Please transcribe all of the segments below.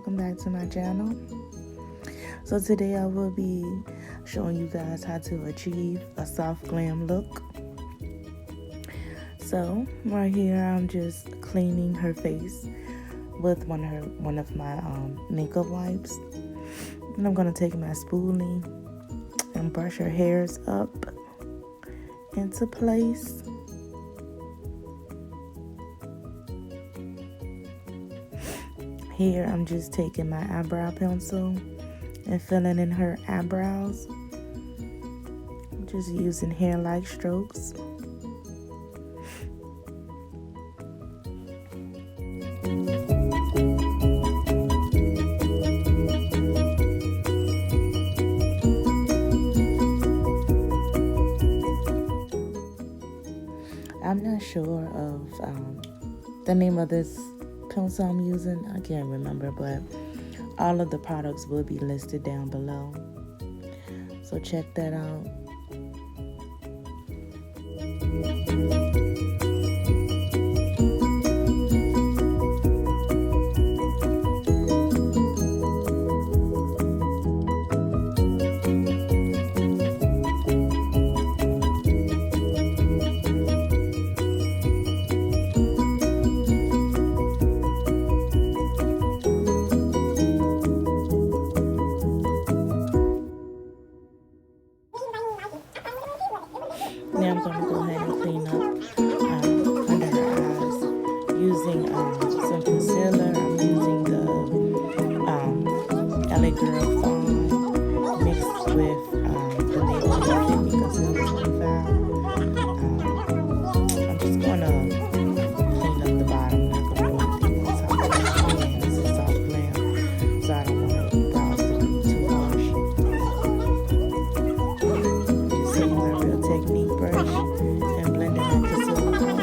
welcome back to my channel. So today I will be showing you guys how to achieve a soft glam look. So right here I'm just cleaning her face with one of my makeup wipes, and I'm gonna take my spoolie and brush her hairs up into place. Here I'm just taking my eyebrow pencil and filling in her eyebrows. I'm just using hair-like strokes. I'm not sure of the name of this pencil I'm using. I can't remember, but all of the products will be listed down below, so check that out. Now I'm going to go ahead and clean up under her eyes using some concealer. I'm using the LA Girl Fawn mixed with the Maybelline concealer 25. I'm just going to clean up the bottom. I'm not going to do anything on top of the skin. This is soft glam, so I don't want the brows to be too harsh. Just taking my Real Technique brush and blending that concealer out.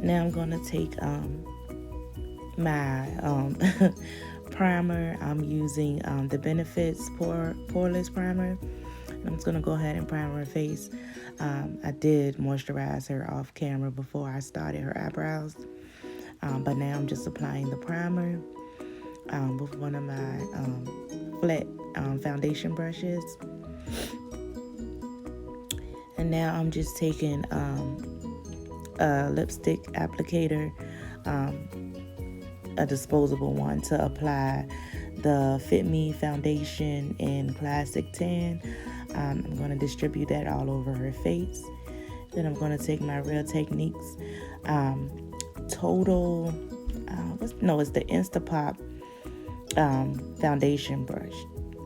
Now I'm gonna take my primer. I'm using the Benefits poreless primer. I'm just gonna go ahead and prime her face. I did moisturize her off camera before I started her eyebrows, but now I'm just applying the primer with one of my flat foundation brushes. And now I'm just taking a lipstick applicator, a disposable one, to apply the Fit Me foundation in Classic Tan. I'm going to distribute that all over her face. Then I'm going to take my Real Techniques Total, it's the Instapop foundation brush.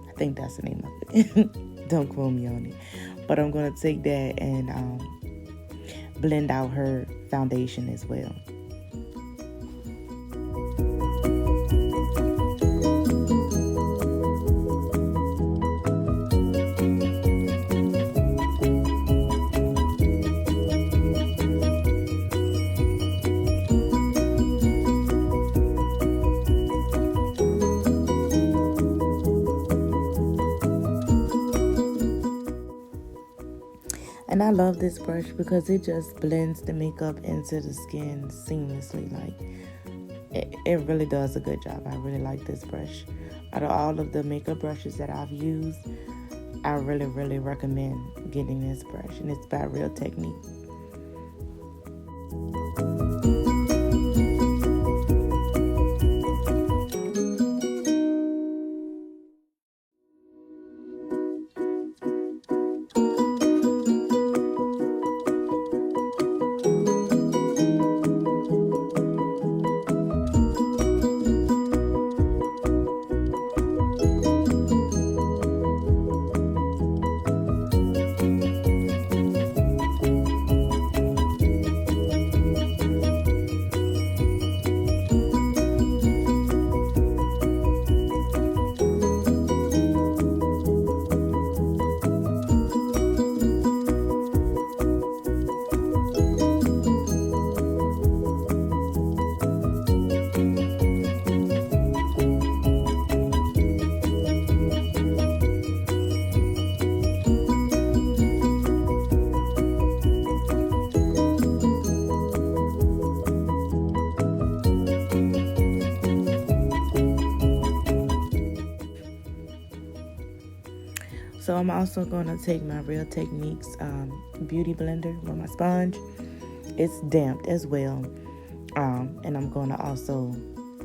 I think that's the name of it. Don't quote me on it. But I'm going to take that and blend out her foundation as well. And I love this brush because it just blends the makeup into the skin seamlessly. Like, it really does a good job. I really like this brush. Out of all of the makeup brushes that I've used, I really recommend getting this brush. And it's by Real Technique. So I'm also going to take my Real Techniques beauty blender with my sponge. It's damped as well. And I'm going to also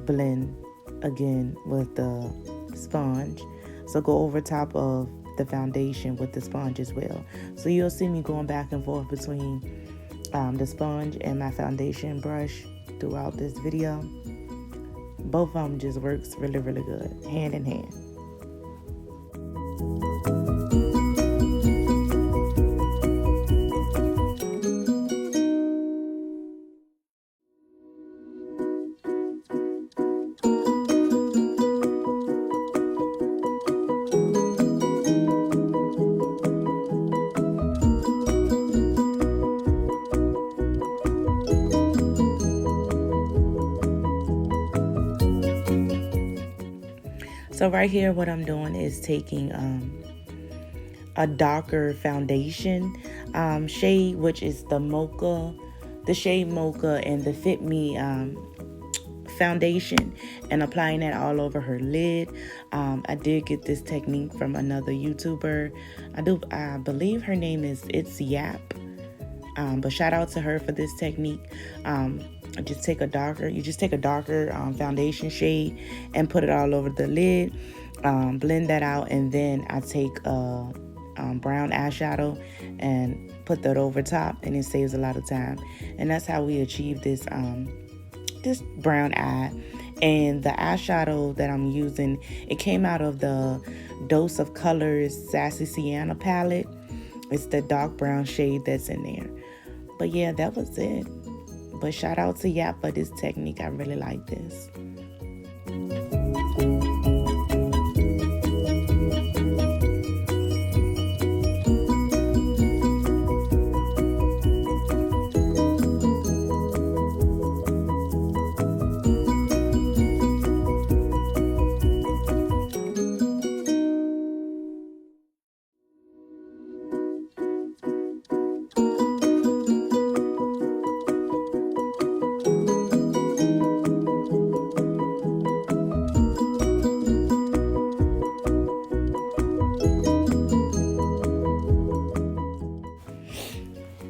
blend again with the sponge. So go over top of the foundation with the sponge as well. So you'll see me going back and forth between the sponge and my foundation brush throughout this video. Both of them just works really, really good, hand in hand. So right here, what I'm doing is taking a darker foundation shade, which is the mocha, the shade mocha, and the Fit Me foundation, and applying that all over her lid. I did get this technique from another YouTuber. I believe her name is It's Yap. But shout out to her for this technique. You just take a darker foundation shade and put it all over the lid, blend that out, and then I take a brown eyeshadow and put that over top, and it saves a lot of time. And that's how we achieve this this brown eye. And the eyeshadow that I'm using, it came out of the Dose of Colors Sassy Sienna palette. It's the dark brown shade that's in there. But yeah, that was it. But shout out to Yap for this technique. I really like this.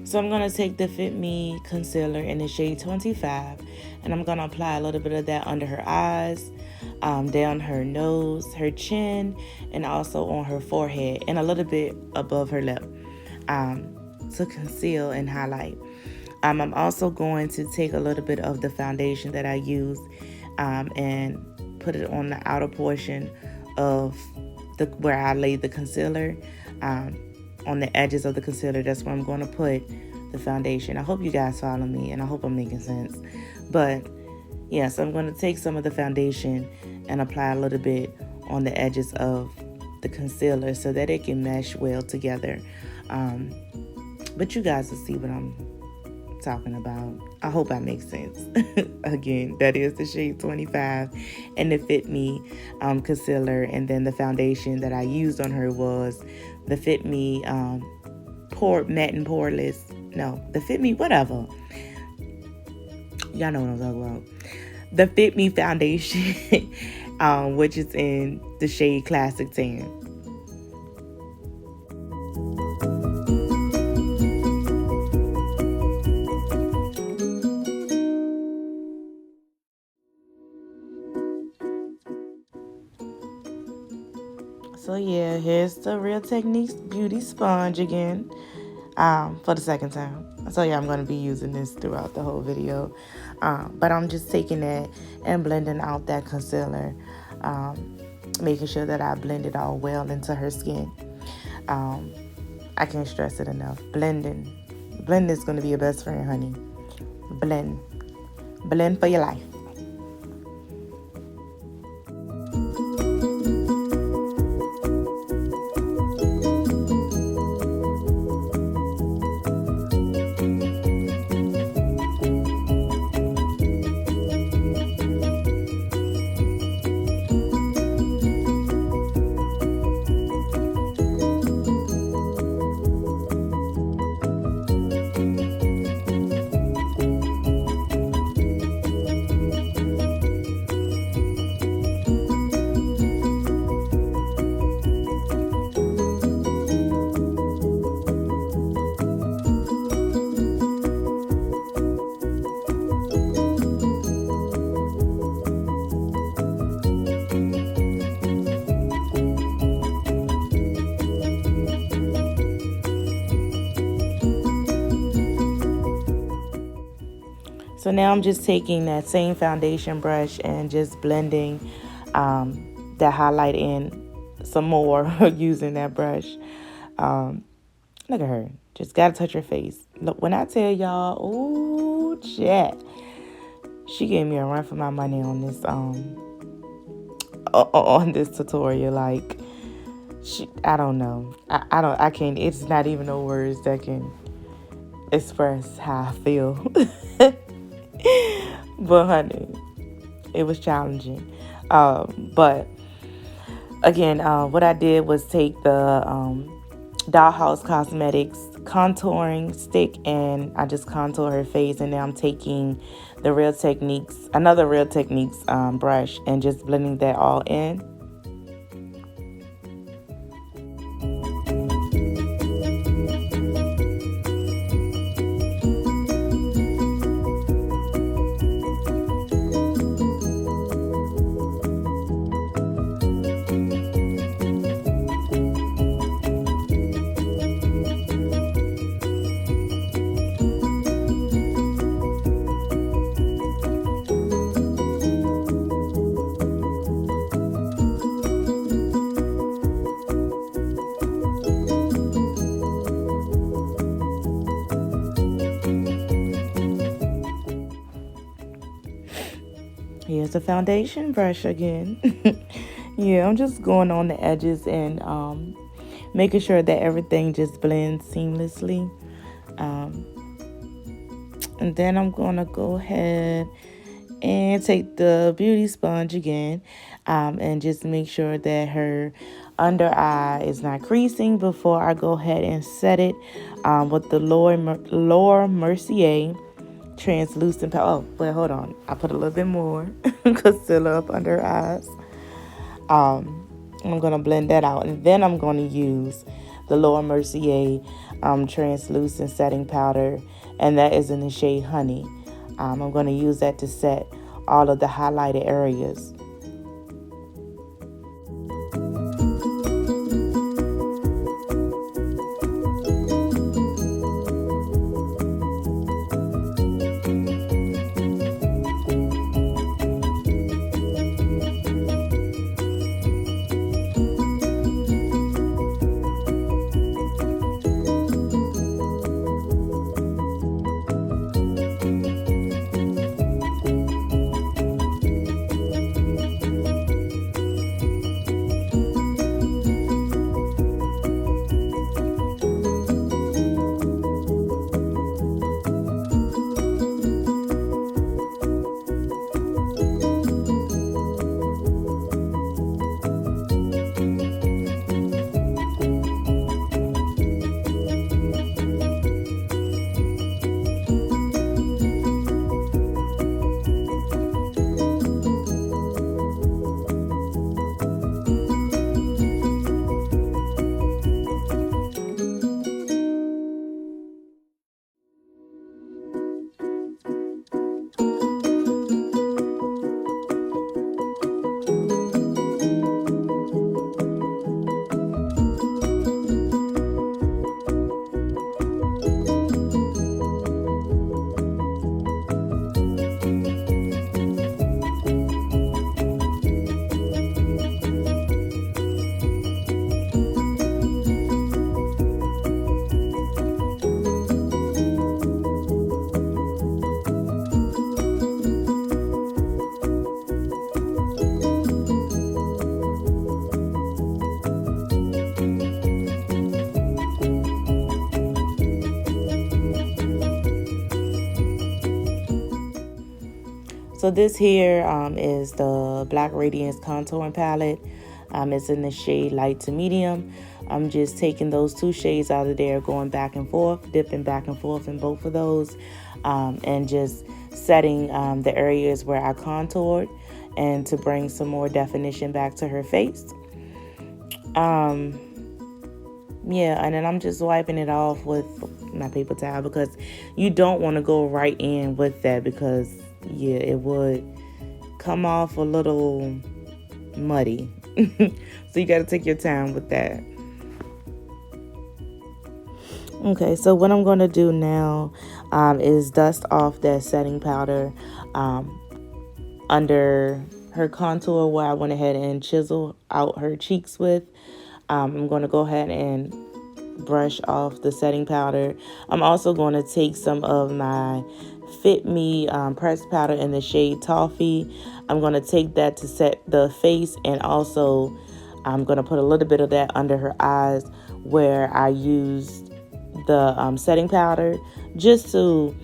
So I'm going to take the Fit Me concealer in the shade 25, and I'm going to apply a little bit of that under her eyes, down her nose, her chin, and also on her forehead, and a little bit above her lip, to conceal and highlight. I'm also going to take a little bit of the foundation that I used and put it on the outer portion of where I laid the concealer. On the edges of the concealer, that's where I'm going to put the foundation. I hope you guys follow me, and I hope I'm making sense. But yeah, so I'm going to take some of the foundation and apply a little bit on the edges of the concealer so that it can mesh well together. But you guys will see what I'm talking about. I hope that makes sense. Again, that is the shade 25 and the Fit Me concealer, and then the foundation that I used on her was the Fit Me matte and poreless. No, the Fit Me whatever. Y'all know what I'm talking about. The Fit Me foundation, which is in the shade Classic Tan. So yeah, here's the Real Techniques beauty sponge again, for the second time. So yeah, I'm going to be using this throughout the whole video. But I'm just taking it and blending out that concealer, making sure that I blend it all well into her skin. I can't stress it enough. Blending. Blending is going to be your best friend, honey. Blend. Blend for your life. So now I'm just taking that same foundation brush and just blending that highlight in some more using that brush. Look at her. Just gotta touch her face. Look, when I tell y'all, ooh, chat. She gave me a run for my money on this tutorial. Like, I don't know. I can't. It's not even no words that can express how I feel. But honey, it was challenging. But again, what I did was take the Dollhouse Cosmetics contouring stick, and I just contour her face. And now I'm taking the another Real Techniques brush, and just blending that all in. Here's the foundation brush again. Yeah, I'm just going on the edges and making sure that everything just blends seamlessly. And then I'm going to go ahead and take the beauty sponge again and just make sure that her under eye is not creasing before I go ahead and set it with the Laura Mercier translucent powder. Oh, but hold on. I put a little bit more concealer up under her eyes. I'm going to blend that out. And then I'm going to use the Laura Mercier translucent setting powder. And that is in the shade Honey. I'm going to use that to set all of the highlighted areas. So this here is the Black Radiance contouring palette. It's in the shade light to medium. I'm just taking those two shades out of there, going back and forth, dipping back and forth in both of those, and just setting the areas where I contoured, and to bring some more definition back to her face. Yeah, and then I'm just wiping it off with my paper towel, because you don't want to go right in with that, because yeah, it would come off a little muddy. So you got to take your time with that. Okay, so what I'm going to do now is dust off that setting powder under her contour where I went ahead and chisel out her cheeks with. I'm going to go ahead and brush off the setting powder. I'm also going to take some of my Fit Me pressed powder in the shade Toffee. I'm going to take that to set the face, and also I'm going to put a little bit of that under her eyes where I used the setting powder, just to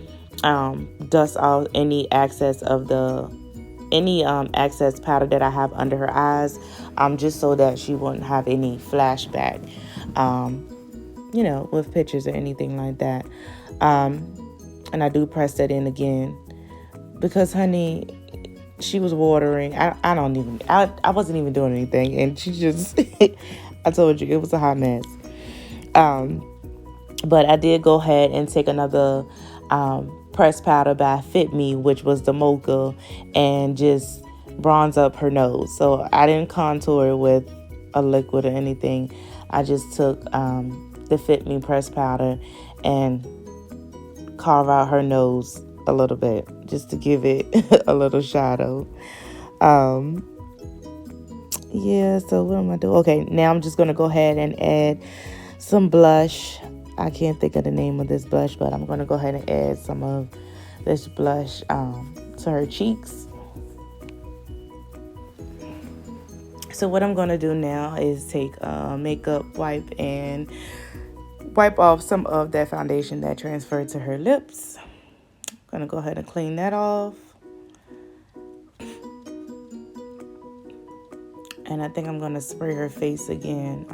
dust off any excess of the excess powder that I have under her eyes, just so that she wouldn't have any flashback, with pictures or anything like that. And I do press that in again because, honey, she was watering. I wasn't even doing anything, and she just, I told you, it was a hot mess. But I did go ahead and take another pressed powder by Fit Me, which was the mocha, and just bronze up her nose. So I didn't contour with a liquid or anything. I just took the Fit Me pressed powder and carve out her nose a little bit, just to give it a little shadow. Yeah, so what am I doing? Okay, now I'm just going to go ahead and add some blush. I can't think of the name of this blush, but I'm going to go ahead and add some of this blush to her cheeks. So what I'm going to do now is take a makeup wipe and wipe off some of that foundation that transferred to her lips. I'm going to go ahead and clean that off. And I think I'm going to spray her face again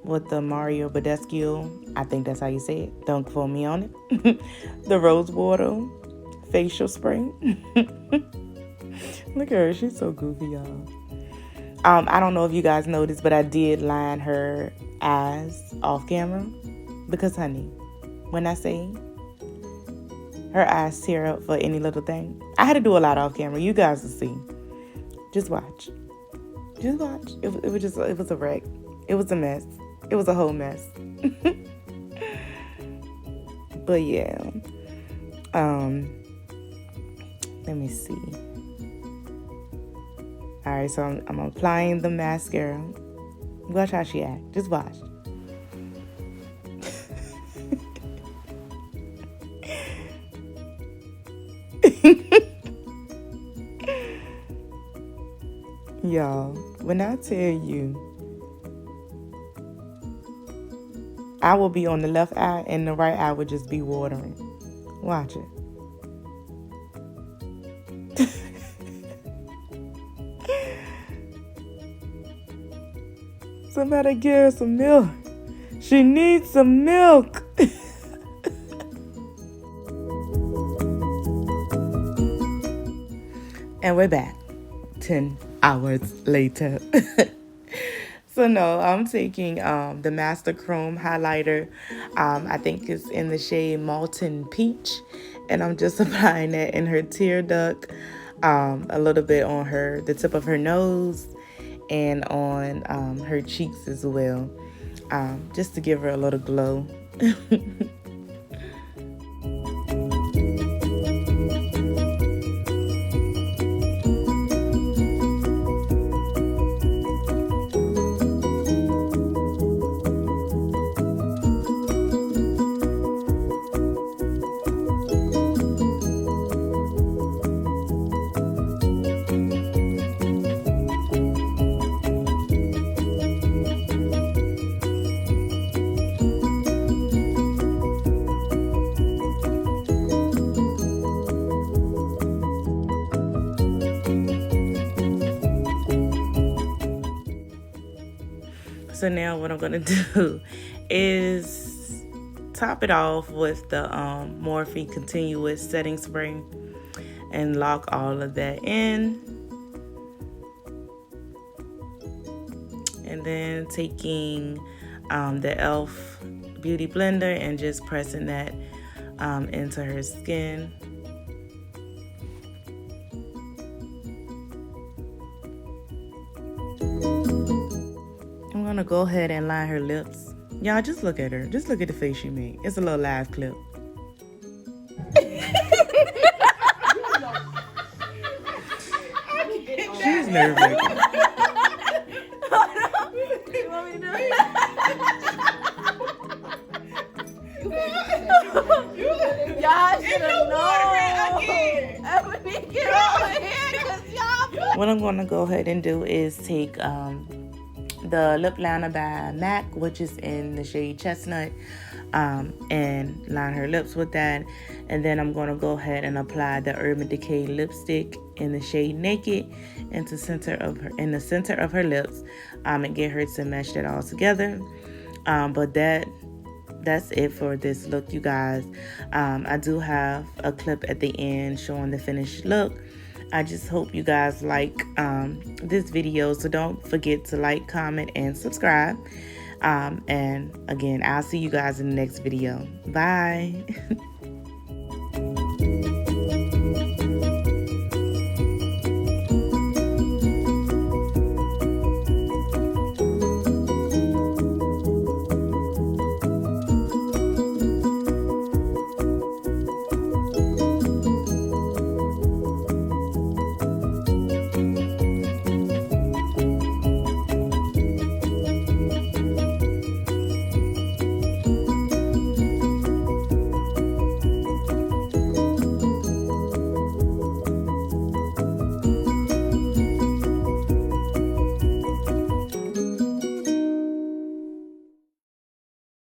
with the Mario Badescu. I think that's how you say it. Don't quote me on it. The rose water facial spray. Look at her. She's so goofy, y'all. I don't know if you guys noticed, but I did line her eyes off camera. Because, honey, when I say her eyes tear up for any little thing, I had to do a lot off camera. You guys will see. Just watch. Just watch. It was a wreck. It was a mess. It was a whole mess. But yeah. Let me see. All right, so I'm applying the mascara. Watch how she act. Just watch. Y'all, when I tell you, I will be on the left eye and the right eye would just be watering. Watch it. Somebody give her some milk. She needs some milk. And we're back 10 hours later. So no, I'm taking the Master Chrome highlighter. I think it's in the shade Molten Peach. And I'm just applying that in her tear duct, a little bit on the tip of her nose, and on her cheeks as well, just to give her a little glow. So now what I'm going to do is top it off with the Morphe Continuous Setting Spray and lock all of that in. And then taking the e.l.f. Beauty Blender and just pressing that into her skin. I'm gonna go ahead and line her lips Y'all just look at her. Just look at the face she made. It's a little live clip. She's nerve-wracking. You want me to do it? Y'all should have known. Get over here, 'cause y'all. What I'm going to go ahead and do is take the lip liner by MAC, which is in the shade Chestnut, and line her lips with that. And then I'm going to go ahead and apply the Urban Decay lipstick in the shade Naked in the center of her lips, and get her to mesh that all together. But that's it for this look, you guys. I do have a clip at the end showing the finished look. I just hope you guys like this video, so don't forget to like, comment, and subscribe. And again, I'll see you guys in the next video. Bye.